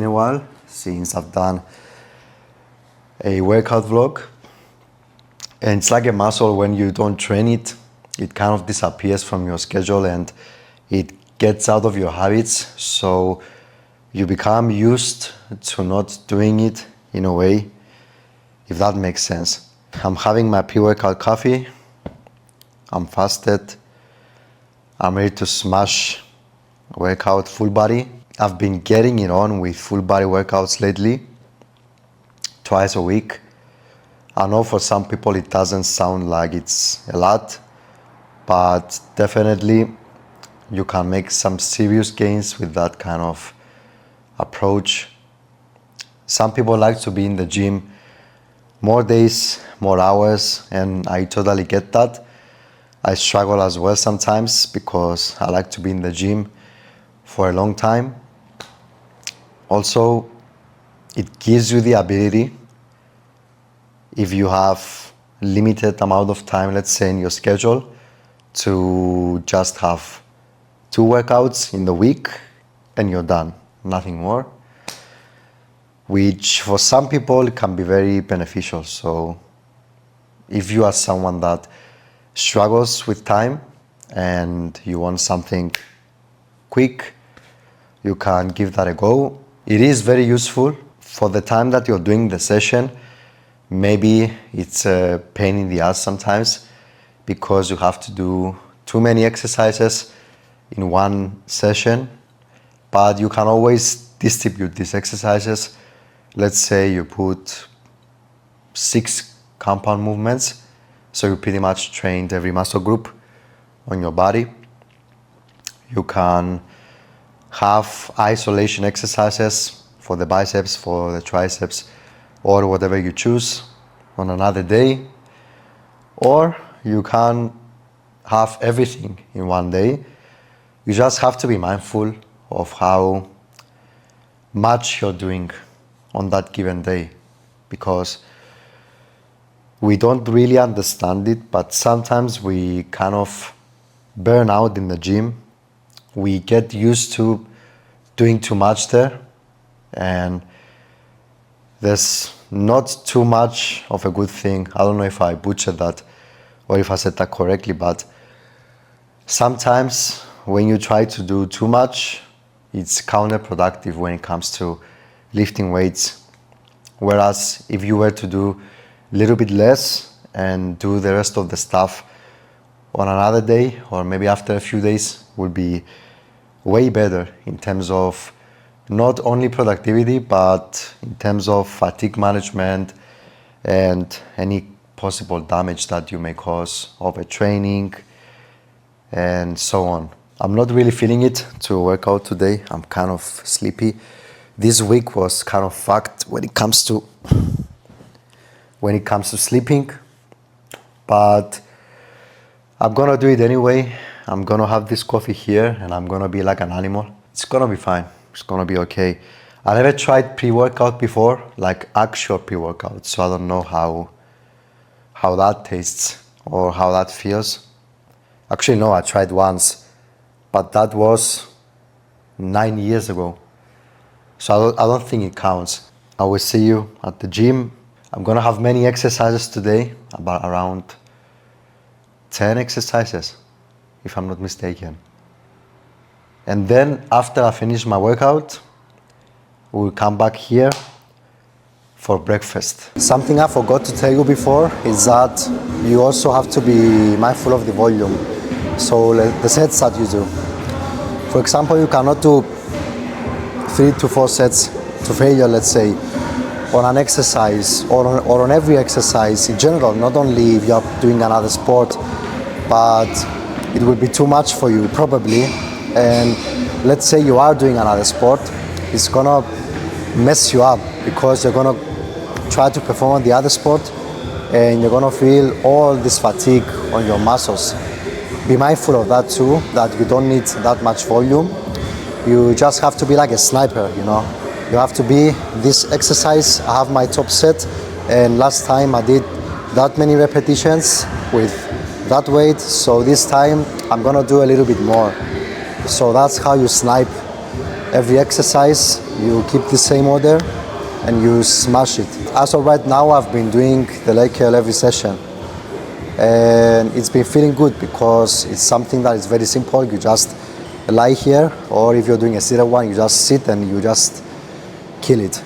a while since I've done a workout vlog. And it's like a muscle. When you don't train it, it kind of disappears from your schedule and it gets out of your habits. So you become used to not doing it in a way, if that makes sense. I'm having my pre-workout coffee. I'm fasted. I'm ready to smash workout full body. I've been getting it on with full body workouts lately, twice a week. I know for some people it doesn't sound like it's a lot, but definitely you can make some serious gains with that kind of approach. Some people like to be in the gym more days, more hours, and I totally get that. I struggle as well sometimes because I like to be in the gym for a long time. Also, it gives you the ability, if you have limited amount of time, let's say in your schedule, to just have 2 workouts in the week and you're done, nothing more, which for some people can be very beneficial. So if you are someone that struggles with time and you want something quick, you can give that a go. It is very useful for the time that you're doing the session. Maybe it's a pain in the ass sometimes because you have to do too many exercises in one session, but you can always distribute these exercises. Let's say you put 6 compound movements, so you pretty much trained every muscle group on your body. You can have isolation exercises for the biceps, for the triceps, or whatever you choose on another day. Or you can have everything in one day. You just have to be mindful of how much you're doing on that given day, because we don't really understand it, but sometimes we kind of burn out in the gym. We get used to doing too much there, and there's not too much of a good thing. I don't know if I butchered that or if I said that correctly, but sometimes when you try to do too much, it's counterproductive when it comes to lifting weights. Whereas if you were to do a little bit less and do the rest of the stuff on another day, or maybe after a few days, would be way better in terms of not only productivity, but in terms of fatigue management and any possible damage that you may cause overtraining and so on. I'm not really feeling it to work out today. I'm kind of sleepy. This week was kind of fucked when it comes to sleeping, but I'm gonna do it anyway. I'm gonna have this coffee here and I'm gonna be like an animal. It's gonna be fine. It's gonna be okay. I never tried pre-workout before, like actual pre-workout, so I don't know how that tastes or how that feels. Actually, no, I tried once, but that was 9 years ago. So I don't think it counts. I will see you at the gym. I'm gonna have many exercises today, about around 10 exercises, if I'm not mistaken. And then after I finish my workout, we'll come back here for breakfast. Something I forgot to tell you before is that you also have to be mindful of the volume. So the sets that you do. For example, you cannot do 3 to 4 sets to failure, let's say, on an exercise or on every exercise in general, not only if you're doing another sport, but it will be too much for you probably. And let's say you are doing another sport, it's gonna mess you up because you're gonna try to perform on the other sport and you're gonna feel all this fatigue on your muscles. Be mindful of that too, that you don't need that much volume. You just have to be like a sniper, you know. You have to be this exercise. I have my top set, and last time I did that many repetitions with that weight, so this time I'm gonna do a little bit more. So that's how you snipe every exercise you keep the same order and you smash it. As of right now, I've been doing the leg curl every session. And it's been feeling good because it's something that is very simple. You just lie here, or if you're doing a seated one, you just sit and you just kill it.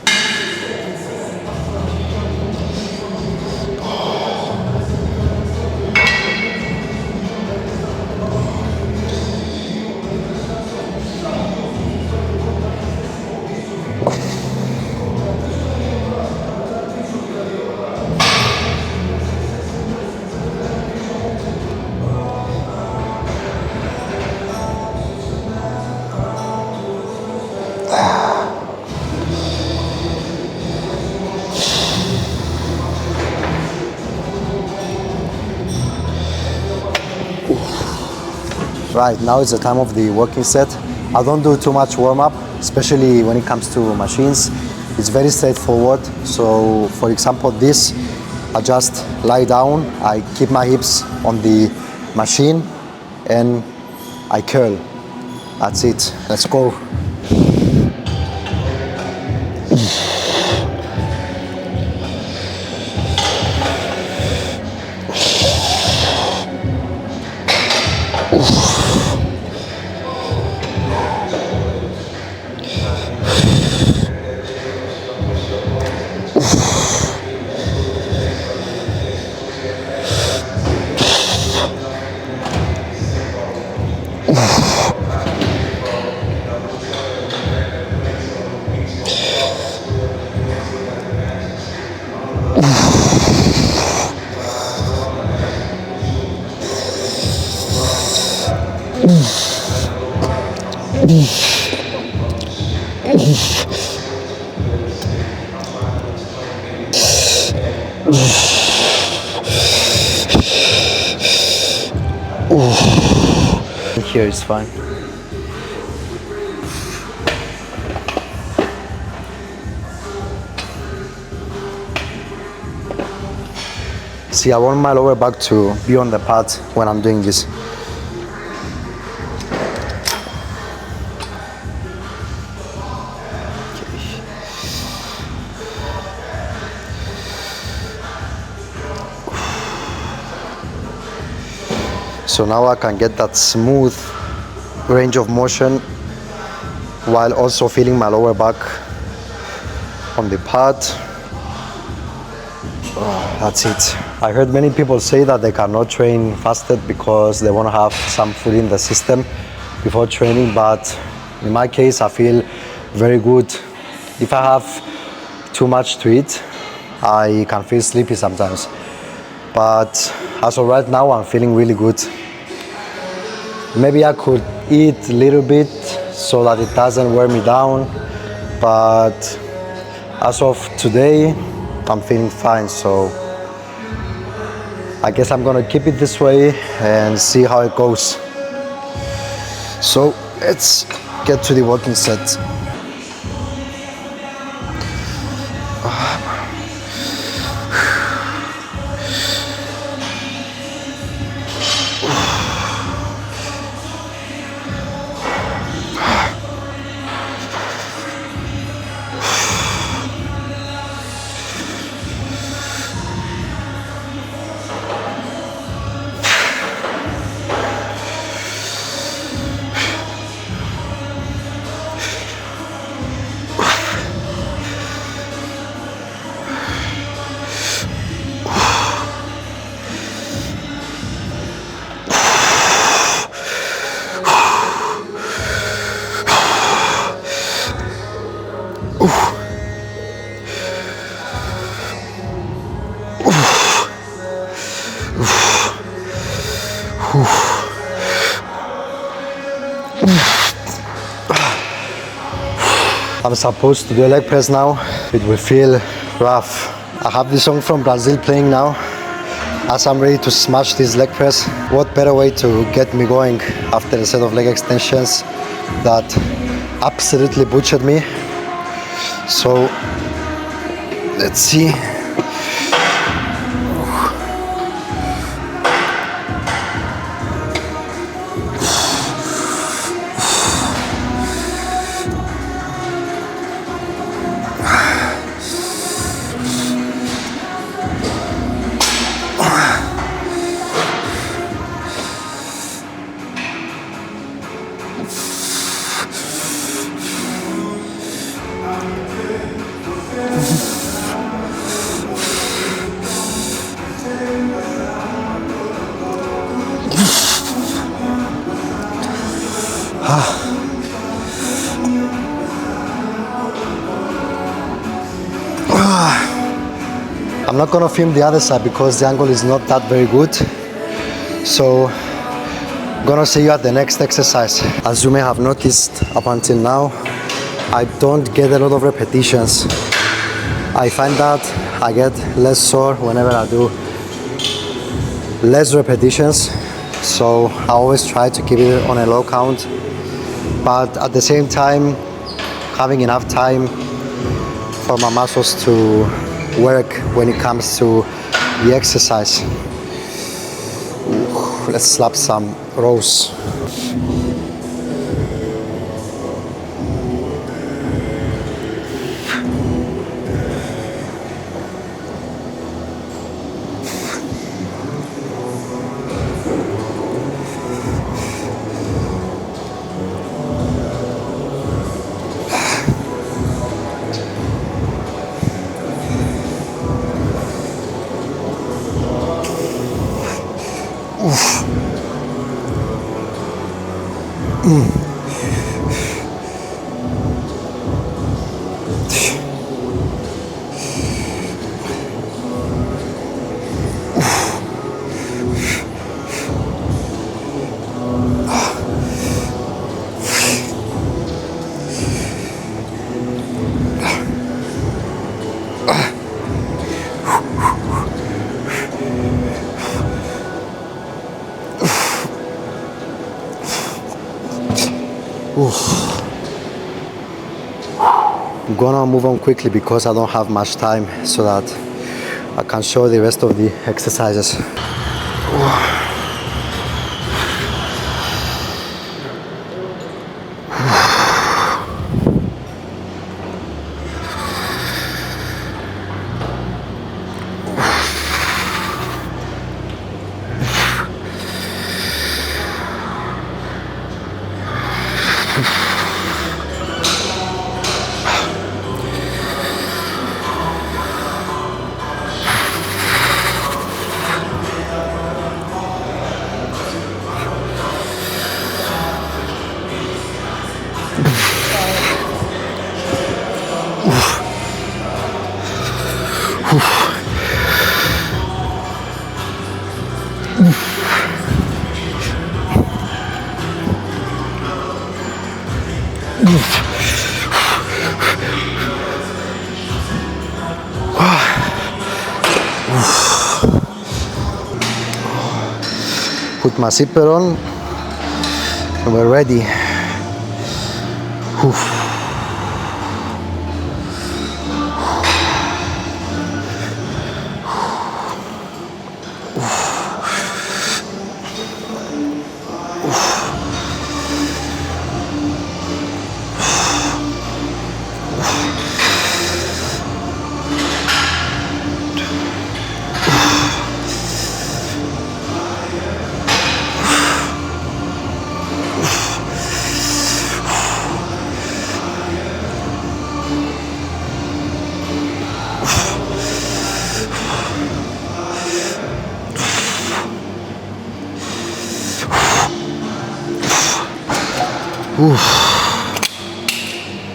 Right, now is the time of the working set. I don't do too much warm-up, especially when it comes to machines. It's very straightforward. So for example, this, I just lie down, I keep my hips on the machine and I curl. That's it. Let's go. Here is fine. See, I want my lower back to be on the pad when I'm doing this. So now I can get that smooth range of motion while also feeling my lower back on the pad. Oh, that's it. I heard many people say that they cannot train fasted because they want to have some food in the system before training, but in my case I feel very good. If I have too much to eat, I can feel sleepy sometimes. But as of right now, I'm feeling really good. Maybe I could eat a little bit so that it doesn't wear me down, but as of today, I'm feeling fine. So I guess I'm gonna keep it this way and see how it goes. So let's get to the working set. I'm supposed to do a leg press now. It will feel rough. I have this song from Brazil playing now as I'm ready to smash this leg press. What better way to get me going after a set of leg extensions that absolutely butchered me. So let's see. I'm not gonna film the other side because the angle is not that very good. So I'm gonna see you at the next exercise. As you may have noticed up until now, I don't get a lot of repetitions. I find that I get less sore whenever I do less repetitions. So I always try to keep it on a low count, but at the same time having enough time for my muscles to work when it comes to the exercise. Ooh, let's slap some rows. I'm gonna move on quickly because I don't have much time so that I can show the rest of the exercises. Put my zipper on and we're ready.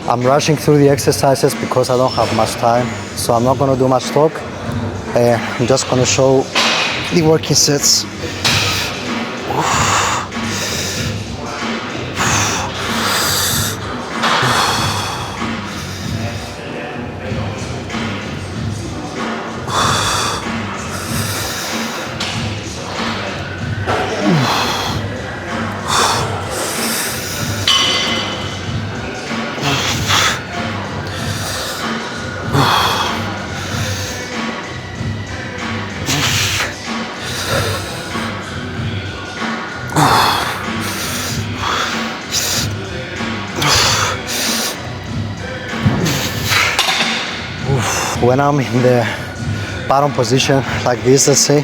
I'm rushing through the exercises because I don't have much time, so I'm not going to do much talk. I'm just going to show the working sets. When I'm in the bottom position like this, let's say,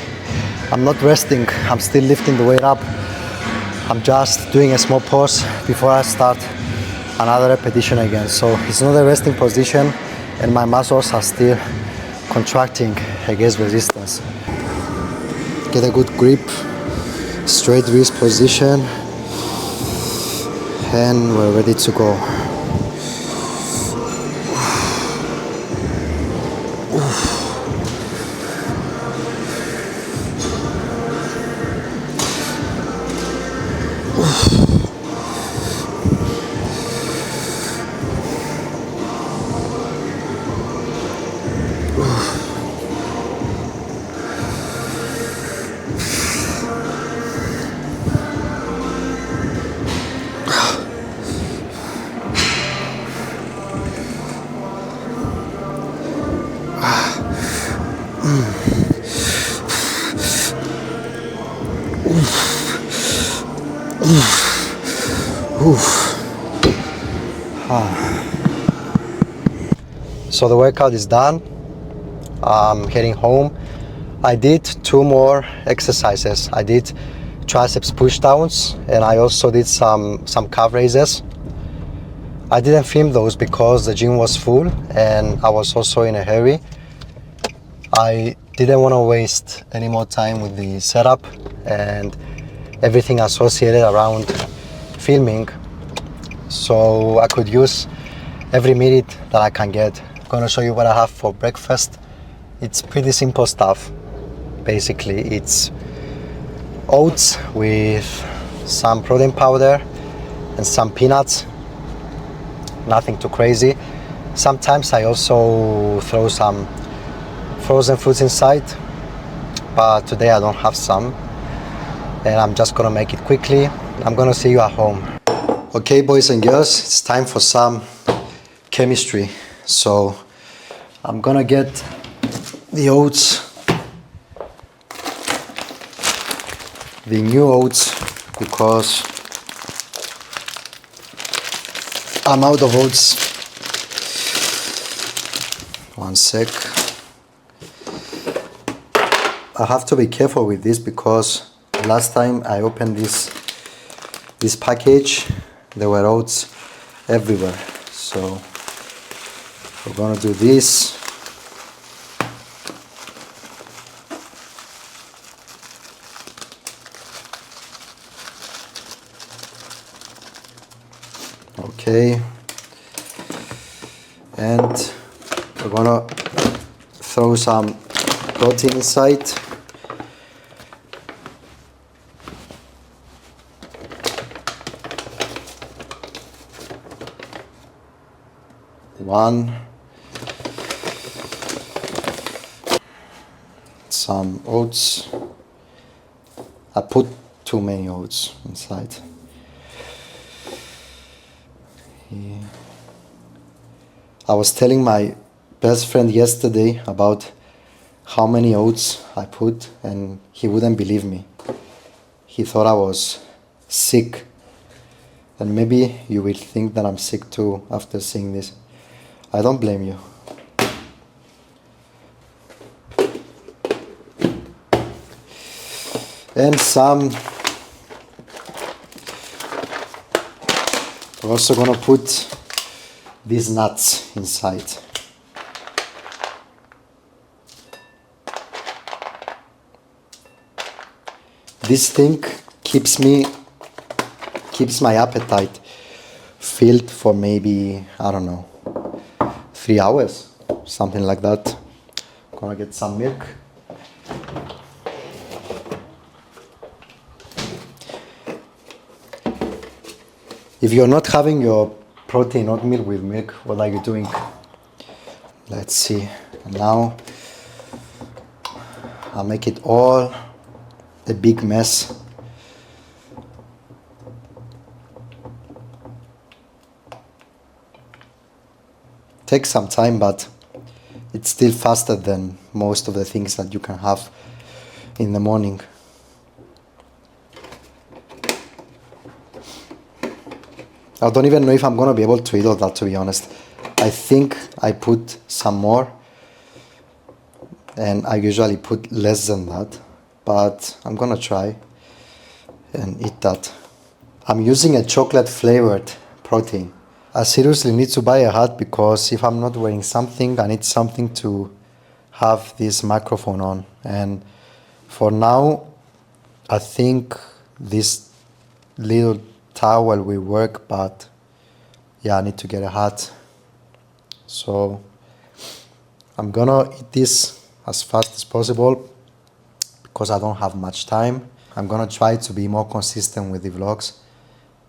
I'm not resting, I'm still lifting the weight up. I'm just doing a small pause before I start another repetition again. So it's not a resting position and my muscles are still contracting against resistance. Get a good grip, straight wrist position, and we're ready to go. So the workout is done. I'm heading home. I did 2 more exercises. I did triceps push downs and I also did some calf raises. I didn't film those because the gym was full and I was also in a hurry. I didn't want to waste any more time with the setup and everything associated around filming, so I could use every minute that I can get. I'm gonna show you what I have for breakfast. It's pretty simple stuff. Basically, it's oats with some protein powder and some peanuts. Nothing too crazy. Sometimes I also throw some frozen fruits inside, but today I don't have some and I'm just gonna make it quickly. I'm gonna see you at home. Okay, boys and girls, it's time for some chemistry. So I'm gonna get the oats, the new oats, because I'm out of oats. One sec. I have to be careful with this because last time I opened this package, there were oats everywhere. So we're gonna do this. Okay, and we're gonna throw some protein inside. One, some oats. I put too many oats inside. Here. I was telling my best friend yesterday about how many oats I put and he wouldn't believe me. He thought I was sick. And maybe you will think that I'm sick too after seeing this. I don't blame you. And some. We're also gonna put these nuts inside. This thing keeps my appetite filled for maybe, I don't know, 3 hours, something like that. Gonna get some milk. If you're not having your protein oatmeal with milk, what are you doing? Let's see. And now I'll make it all a big mess. Takes some time, but it's still faster than most of the things that you can have in the morning. I don't even know if I'm gonna be able to eat all that, to be honest. I think I put some more and I usually put less than that, but I'm gonna try and eat that. I'm using a chocolate flavored protein. I seriously need to buy a hat because if I'm not wearing something, I need something to have this microphone on. And for now, I think this little towel will work, but yeah, I need to get a hat. So I'm gonna eat this as fast as possible because I don't have much time. I'm gonna try to be more consistent with the vlogs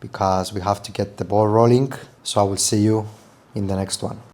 because we have to get the ball rolling. So I will see you in the next one.